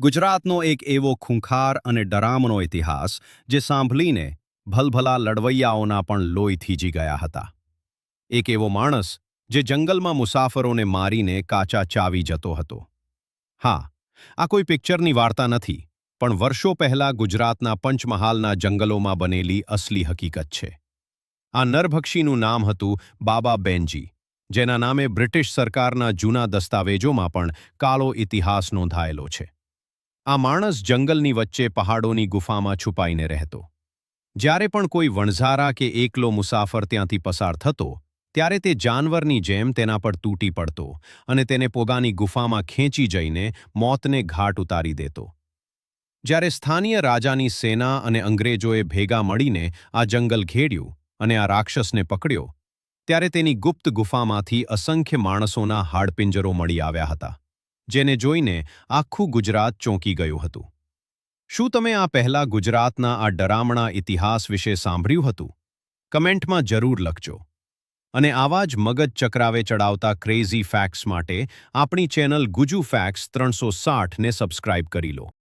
ગુજરાતનો એક એવો ખૂંખાર અને ડરામણો ઇતિહાસ જે સાંભળીને ભલભલા લડવૈયાઓના પણ લોહી થીજી ગયા હતા. એક એવો માણસ જે જંગલમાં મુસાફરોને મારીને કાચા ચાવી જતો હતો. હા, આ કોઈ પિક્ચરની વાર્તા નથી, પણ વર્ષો પહેલા ગુજરાતના પંચમહાલના જંગલોમાં બનેલી અસલી હકીકત છે. આ નરભક્ષીનું નામ હતું બાબા બેનજી, જેના નામે બ્રિટિશ સરકારના જૂના દસ્તાવેજોમાં પણ કાળો ઇતિહાસ નોંધાયેલો છે. આ માણસ જંગલની વચ્ચે પહાડોની ગુફામાં છુપાઈને રહેતો. જ્યારે પણ કોઈ વણઝારા કે એકલો મુસાફર ત્યાંથી પસાર થતો, ત્યારે તે જાનવરની જેમ તેના પર તૂટી પડતો અને તેને પોતાની ગુફામાં ખેંચી જઈને મોતને ઘાટ ઉતારી દેતો. જ્યારે સ્થાનીય રાજાની સેના અને અંગ્રેજોએ ભેગા મળીને આ જંગલ ઘેર્યું અને આ રાક્ષસને પકડ્યો, ત્યારે તેની ગુપ્ત ગુફામાંથી અસંખ્ય માણસોના હાડપિંજરો મળી આવ્યા હતા, જેને જોઈને આખું ગુજરાત ચોંકી ગયું હતું. શું તમે આ પહેલા ગુજરાતના આ ડરામણા ઇતિહાસ વિશે સાંભળ્યું હતું? કમેન્ટમાં જરૂર લખજો. અને આવા જ મગજ ચકરાવે ચડાવતા ક્રેઝી ફેક્ટ્સ માટે આપણી ચેનલ ગુજુ ફેક્ટ્સ 360 ને સબસ્ક્રાઇબ કરી લો.